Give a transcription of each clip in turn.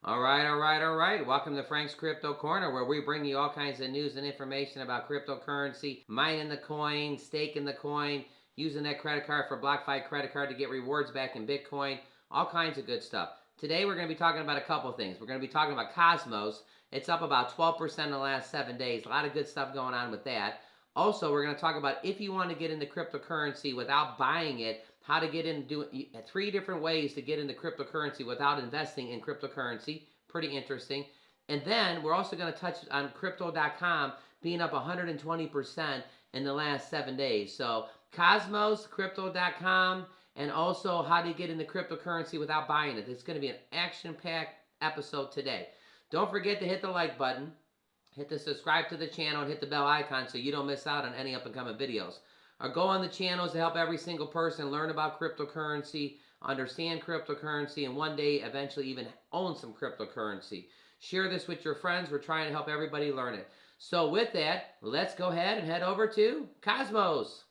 All right, all right, all right. Welcome to Frank's Crypto Corner, where we bring you all kinds of news and information about cryptocurrency, mining the coin, staking the coin, using that credit card for BlockFi credit card to get rewards back in Bitcoin, all kinds of good stuff. Today we're going to be talking about a couple things. We're going to be talking about Cosmos. It's up about 12% in the last 7 days. A lot of good stuff going on with that. Also, we're going to talk about if you want to get into cryptocurrency without buying it, how to get into 3 different ways to get into cryptocurrency without investing in cryptocurrency. Pretty interesting. And then we're also going to touch on crypto.com being up 120% in the last 7 days. So Cosmos, crypto.com, and also how to get into cryptocurrency without buying it. It's going to be an action-packed episode today. Don't forget to hit the like button. Hit the subscribe to the channel and hit the bell icon so you don't miss out on any up-and-coming videos. Our goal on the channel is to help every single person learn about cryptocurrency, understand cryptocurrency, and one day eventually even own some cryptocurrency. Share this with your friends. We're trying to help everybody learn it. So with that, let's go ahead and head over to Cosmos.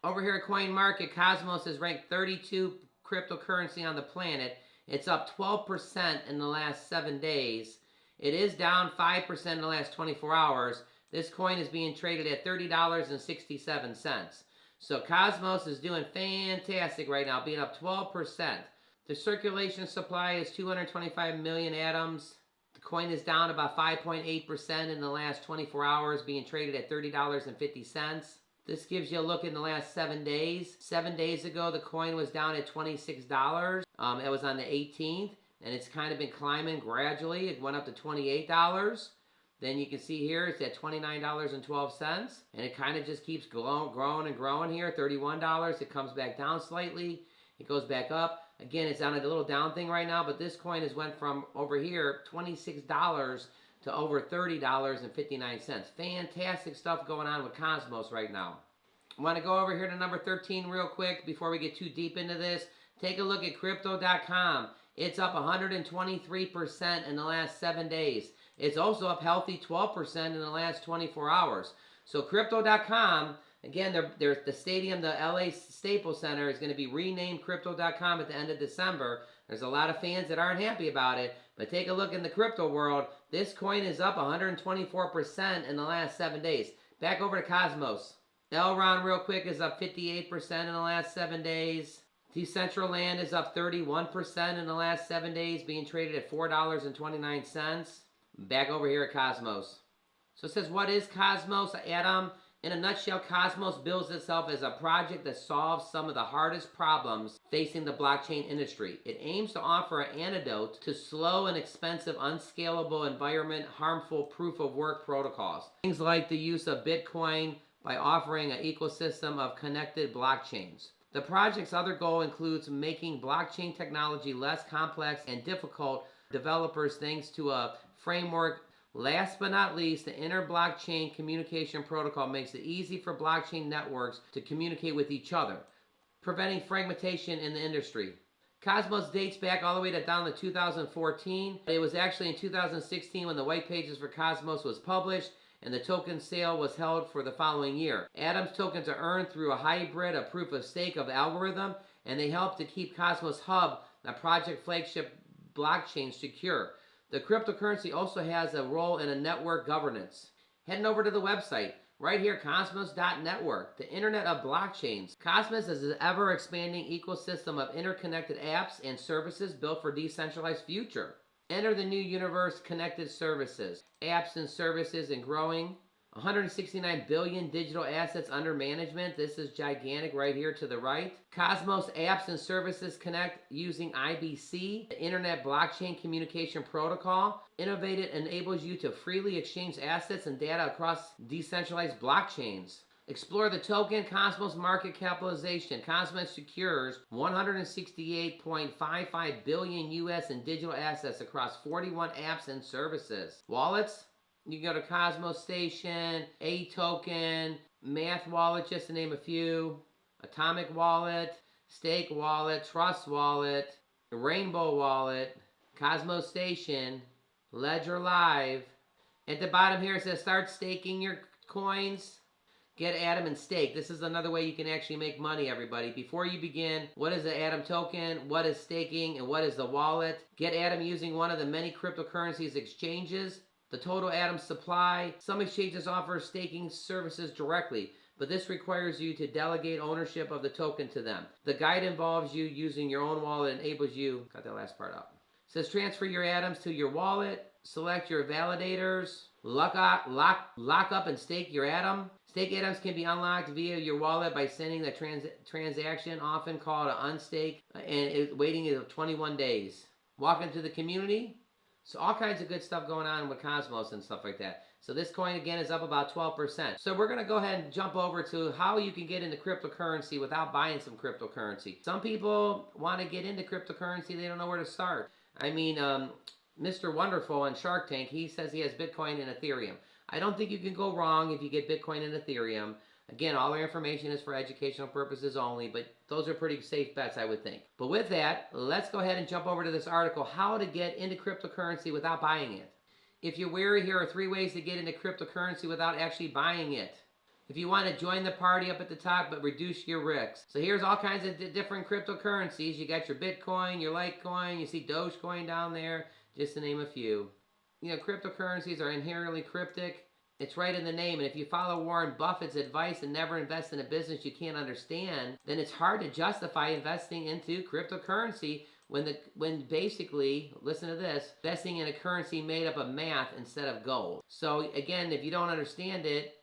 Over here at CoinMarket, Cosmos is ranked 32 cryptocurrency on the planet. It's up 12% in the last 7 days. It is down 5% in the last 24 hours. This coin is being traded at $30.67. So Cosmos is doing fantastic right now, being up 12%. The circulation supply is 225 million atoms. The coin is down about 5.8% in the last 24 hours, being traded at $30.50. This gives you a look in the last 7 days. 7 days ago, the coin was down at $26. It was on the 18th. And it's kind of been climbing gradually. It went up to $28. Then you can see here it's at $29.12. And it kind of just keeps growing and growing here. $31. It comes back down slightly. It goes back up. Again, it's on a little down thing right now. But this coin has went from over here, $26 to over $30.59. Fantastic stuff going on with Cosmos right now. I want to go over here to number 13 real quick before we get too deep into this. Take a look at crypto.com. It's up 123% in the last 7 days. It's also up healthy 12% in the last 24 hours. So crypto.com, again, the stadium, the LA Staples Center is going to be renamed crypto.com at the end of December. There's a lot of fans that aren't happy about it, but take a look in the crypto world. This coin is up 124% in the last 7 days. Back over to Cosmos. Elron real quick is up 58% in the last 7 days. Decentraland is up 31% in the last 7 days, being traded at $4.29. Back over here at Cosmos. So it says, what is Cosmos, Adam? In a nutshell, Cosmos bills itself as a project that solves some of the hardest problems facing the blockchain industry. It aims to offer an antidote to slow and expensive, unscalable, environment harmful proof-of-work protocols. Things like the use of Bitcoin by offering an ecosystem of connected blockchains. The project's other goal includes making blockchain technology less complex and difficult for developers thanks to a framework. Last but not least, the inter-blockchain communication protocol makes it easy for blockchain networks to communicate with each other, preventing fragmentation in the industry. Cosmos dates back all the way down to 2014. It was actually in 2016 when the white pages for Cosmos was published, and the token sale was held for the following year. Adam's tokens are earned through a hybrid, a proof of stake of algorithm, and they help to keep Cosmos Hub, a project flagship blockchain, secure. The cryptocurrency also has a role in a network governance. Heading over to the website, right here, cosmos.network, the internet of blockchains. Cosmos is an ever-expanding ecosystem of interconnected apps and services built for a decentralized future. Enter the new universe, connected services, apps and services, and growing. 169 billion digital assets under management. This is gigantic right here to the right. Cosmos apps and services connect using IBC, the Internet Blockchain Communication Protocol. Innovative enables you to freely exchange assets and data across decentralized blockchains. Explore the token Cosmos market capitalization. Cosmos secures 168.55 billion US in digital assets across 41 apps and services. Wallets, you can go to Cosmos Station, A Token, Math Wallet, just to name a few, Atomic Wallet, Stake Wallet, Trust Wallet, Rainbow Wallet, Cosmos Station, Ledger Live. At the bottom here it says start staking your coins. Get Atom and stake. This is another way you can actually make money, everybody. Before you begin, what is the Atom token? What is staking? And what is the wallet? Get Atom using one of the many cryptocurrencies exchanges. The total Atom supply. Some exchanges offer staking services directly, but this requires you to delegate ownership of the token to them. The guide involves you using your own wallet and enables you, got that last part up. It says transfer your atoms to your wallet, select your validators, lock up and stake your atom. Stake atoms can be unlocked via your wallet by sending the transaction, often called an unstake, and waiting 21 days. Walk into the community. So all kinds of good stuff going on with Cosmos and stuff like that. So this coin again is up about 12%. So we're going to go ahead and jump over to how you can get into cryptocurrency without buying some cryptocurrency. Some people want to get into cryptocurrency, they don't know where to start. I mean, Mr. Wonderful on Shark Tank, he says he has Bitcoin and Ethereum. I don't think you can go wrong if you get Bitcoin and Ethereum. Again, all our information is for educational purposes only, but those are pretty safe bets, I would think. But with that, let's go ahead and jump over to this article, how to get into cryptocurrency without buying it. If you're wary, here are 3 ways to get into cryptocurrency without actually buying it. If you want to join the party up at the top, but reduce your risks. So here's all kinds of different cryptocurrencies. You got your Bitcoin, your Litecoin, you see Dogecoin down there, just to name a few. You know, cryptocurrencies are inherently cryptic. It's right in the name, and if you follow Warren Buffett's advice and never invest in a business you can't understand, then it's hard to justify investing into cryptocurrency when basically, listen to this, investing in a currency made up of math instead of gold. So again, if you don't understand it,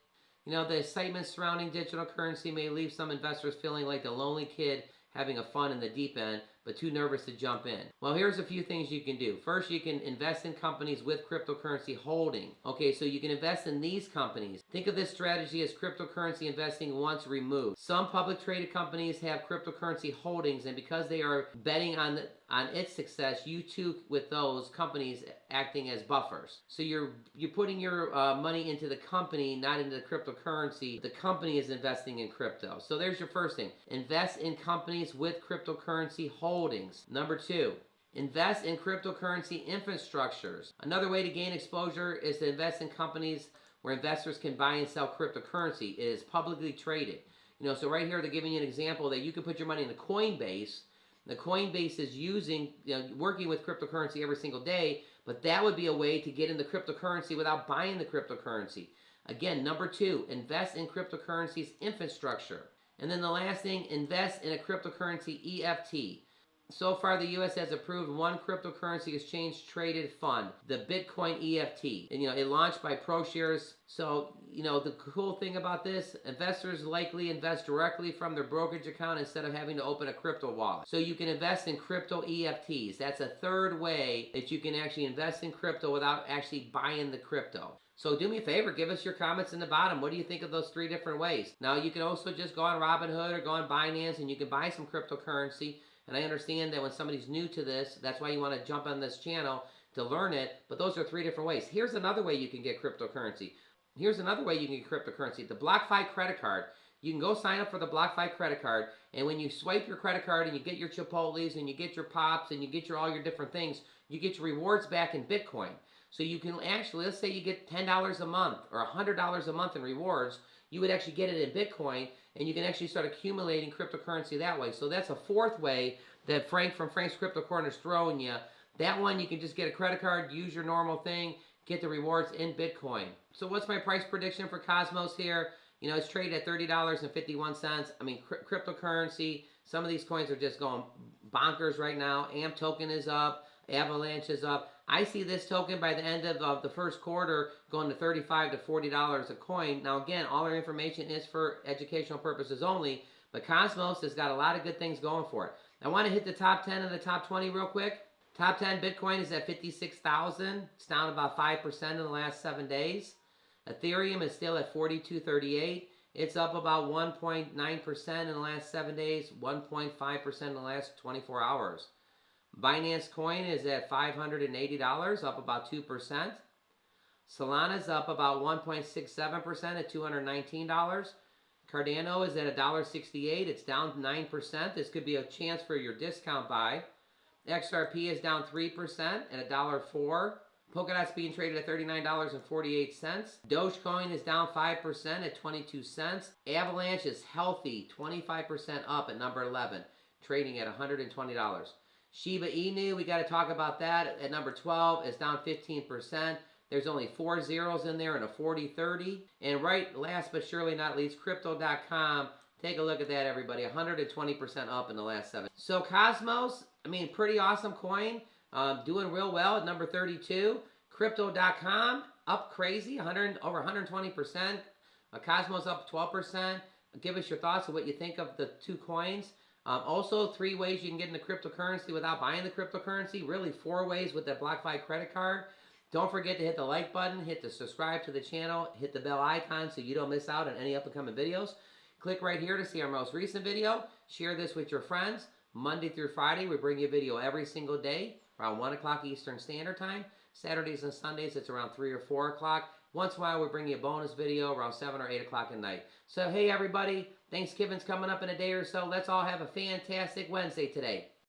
you know, the excitement surrounding digital currency may leave some investors feeling like the lonely kid having a fun in the deep end, but too nervous to jump in. Well, here's a few things you can do. First, you can invest in companies with cryptocurrency holding. Okay, so you can invest in these companies. Think of this strategy as cryptocurrency investing once removed. Some public traded companies have cryptocurrency holdings, and because they are betting on its success, you too with those companies acting as buffers. So you're putting your money into the company, not into the cryptocurrency. The company is investing in crypto. So there's your first thing. Invest in companies with cryptocurrency holdings. Number 2, invest in cryptocurrency infrastructures. Another way to gain exposure is to invest in companies where investors can buy and sell cryptocurrency. It is publicly traded. You know, so right here they're giving you an example that you can put your money in the Coinbase. The Coinbase is working with cryptocurrency every single day, but that would be a way to get into cryptocurrency without buying the cryptocurrency. Again, number 2, invest in cryptocurrency's infrastructure. And then the last thing, invest in a cryptocurrency EFT. So far, the U.S. has approved one cryptocurrency exchange traded fund, the Bitcoin EFT. And, it launched by ProShares. So, the cool thing about this, investors likely invest directly from their brokerage account instead of having to open a crypto wallet. So you can invest in crypto EFTs. That's a third way that you can actually invest in crypto without actually buying the crypto. So do me a favor, give us your comments in the bottom. What do you think of those 3 different ways? Now, you can also just go on Robinhood or go on Binance and you can buy some cryptocurrency. And I understand that when somebody's new to this, that's why you want to jump on this channel to learn it. But those are 3 different ways. Here's another way you can get cryptocurrency. The BlockFi credit card. You can go sign up for the BlockFi credit card. And when you swipe your credit card and you get your Chipotles and you get your Pops and you get all your different things, you get your rewards back in Bitcoin. So you can actually, let's say you get $10 a month or $100 a month in rewards, you would actually get it in Bitcoin, and you can actually start accumulating cryptocurrency that way. So that's a 4th way that Frank from Frank's Crypto Corner is throwing you. That one, you can just get a credit card, use your normal thing, get the rewards in Bitcoin. So what's my price prediction for Cosmos here? It's traded at $30.51. I mean, cryptocurrency, some of these coins are just going bonkers right now. AMP token is up. Avalanche is up. I see this token by the end of the first quarter going to $35 to $40 a coin. Now again, all our information is for educational purposes only, but Cosmos has got a lot of good things going for it. I want to hit the top 10 and the top 20 real quick. Top 10, Bitcoin is at 56,000. It's down about 5% in the last 7 days. Ethereum is still at 42.38. It's up about 1.9% in the last 7 days, 1.5% in the last 24 hours. Binance Coin is at $580, up about 2%. Solana's up about 1.67% at $219. Cardano is at $1.68. It's down 9%. This could be a chance for your discount buy. XRP is down 3% at $1.04. Polkadot's being traded at $39.48. Dogecoin is down 5% at 22 cents. Avalanche is healthy, 25% up at number 11, trading at $120. Shiba Inu, we got to talk about that, at number 12, is down 15%. There's only 4 zeros in there and a 40-30. And right, last but surely not least, crypto.com. Take a look at that, everybody. 120% up in the last 7. So Cosmos, I mean, pretty awesome coin. Doing real well at number 32. Crypto.com, up crazy, over 120%. Cosmos up 12%. Give us your thoughts of what you think of the two coins. Also, 3 ways you can get into cryptocurrency without buying the cryptocurrency. Really 4 ways with that BlockFi credit card. Don't forget to hit the like button, hit the subscribe to the channel, hit the bell icon so you don't miss out on any upcoming videos. Click right here to see our most recent video. Share this with your friends. Monday through Friday, we bring you a video every single day around 1 o'clock Eastern Standard Time. Saturdays and Sundays, it's around 3 or 4 o'clock. Once in a while, we bring you a bonus video around 7 or 8 o'clock at night. So, hey, everybody, Thanksgiving's coming up in a day or so. Let's all have a fantastic Wednesday today.